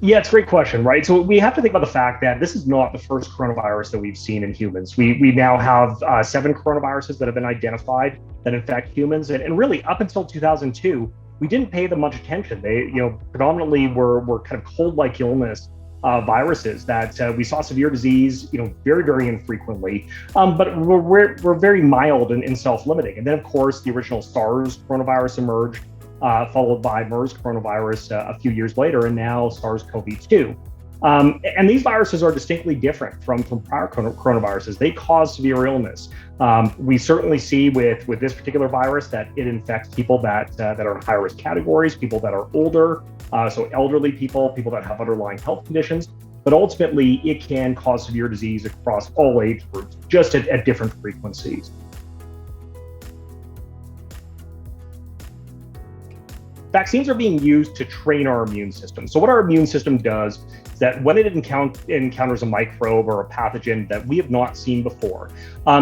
Yeah, it's a great question, right? So we have to think about the fact that this is not the first coronavirus that we've seen in humans. We now have seven coronaviruses that have been identified that infect humans, and really up until 2002, we didn't pay them much attention. They, predominantly were kind of cold-like illness viruses that we saw severe disease, very, very infrequently, but we're very mild and self-limiting. And then, of course, the original SARS coronavirus emerged, followed by MERS coronavirus a few years later, and now SARS-CoV-2. And these viruses are distinctly different from prior coronaviruses. They cause severe illness. We certainly see with this particular virus that it infects people that are in high risk categories, people that are older, so elderly people that have underlying health conditions. But ultimately, it can cause severe disease across all age groups, just at different frequencies. Vaccines are being used to train our immune system. So what our immune system does is that when it encounters a microbe or a pathogen that we have not seen before,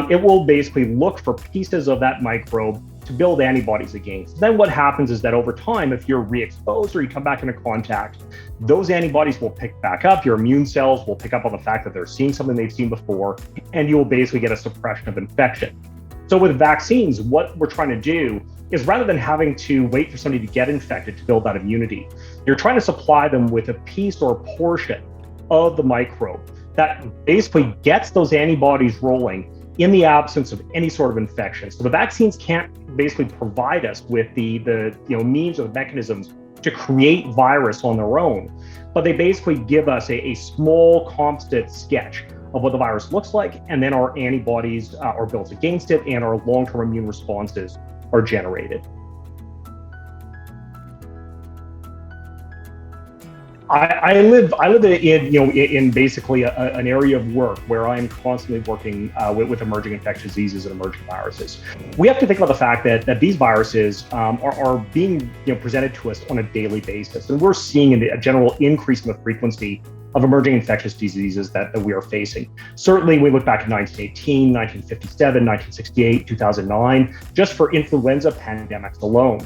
it will basically look for pieces of that microbe to build antibodies against. Then what happens is that over time, if you're re-exposed or you come back into contact, those antibodies will pick back up. Your immune cells will pick up on the fact that they're seeing something they've seen before, and you will basically get a suppression of infection. So with vaccines, what we're trying to do is rather than having to wait for somebody to get infected to build that immunity, you're trying to supply them with a piece or a portion of the microbe that basically gets those antibodies rolling in the absence of any sort of infection. So the vaccines can't basically provide us with the means or the mechanisms to create virus on their own, but they basically give us a small composite sketch of what the virus looks like, and then our antibodies are built against it, and our long-term immune responses are generated. I live in basically an area of work where I'm constantly working with emerging infectious diseases and emerging viruses. We have to think about the fact that these viruses are being presented to us on a daily basis, and we're seeing a general increase in the frequency of emerging infectious diseases that we are facing. Certainly, we look back at 1918, 1957, 1968, 2009, just for influenza pandemics alone.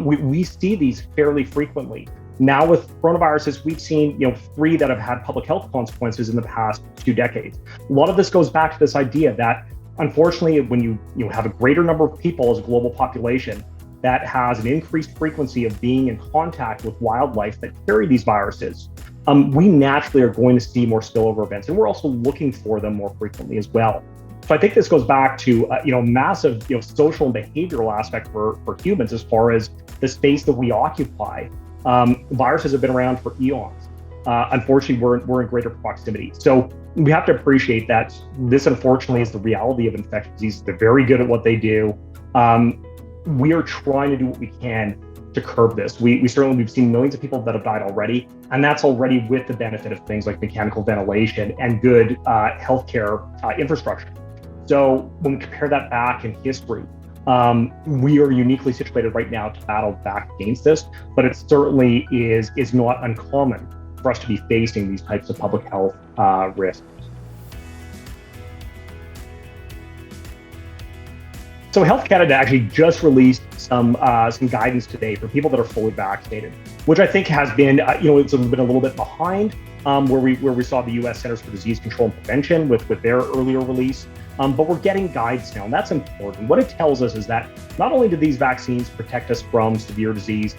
We see these fairly frequently. Now with coronaviruses, we've seen 3 that have had public health consequences in the past 2 decades. A lot of this goes back to this idea that, unfortunately, when you have a greater number of people as a global population that has an increased frequency of being in contact with wildlife that carry these viruses, we naturally are going to see more spillover events, and we're also looking for them more frequently as well. So I think this goes back to massive social and behavioral aspect for humans as far as the space that we occupy. Viruses have been around for eons. Unfortunately, we're in greater proximity. So we have to appreciate that this, unfortunately, is the reality of infectious diseases. They're very good at what they do. We are trying to do what we can to curb this. We've seen millions of people that have died already, and that's already with the benefit of things like mechanical ventilation and good healthcare infrastructure. So when we compare that back in history, we are uniquely situated right now to battle back against this, but it certainly is not uncommon for us to be facing these types of public health risks. So Health Canada actually just released some guidance today for people that are fully vaccinated, which I think has been, it's been a little bit behind where we saw the U.S. Centers for Disease Control and Prevention with their earlier release. But we're getting guides now, and that's important. What it tells us is that not only do these vaccines protect us from severe disease,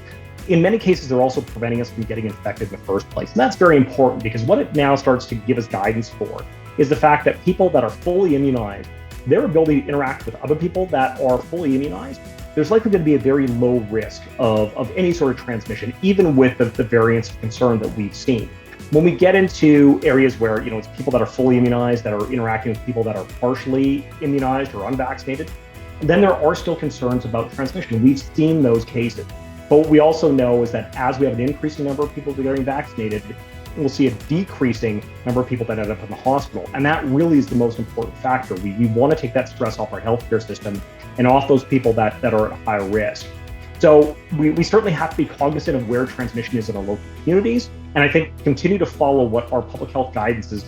in many cases, they're also preventing us from getting infected in the first place. And that's very important because what it now starts to give us guidance for is the fact that people that are fully immunized, their ability to interact with other people that are fully immunized, there's likely going to be a very low risk of any sort of transmission, even with the variants of concern that we've seen. When we get into areas where it's people that are fully immunized that are interacting with people that are partially immunized or unvaccinated, then there are still concerns about transmission. We've seen those cases. But what we also know is that as we have an increasing number of people getting vaccinated, we'll see a decreasing number of people that end up in the hospital. And that really is the most important factor. We want to take that stress off our healthcare system and off those people that are at high risk. So we certainly have to be cognizant of where transmission is in our local communities. And I think continue to follow what our public health guidance is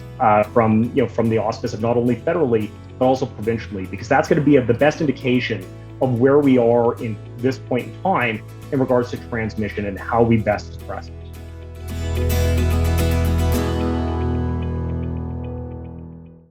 from the auspice of not only federally, but also provincially, because that's going to be the best indication of where we are in this point in time in regards to transmission and how we best suppress it.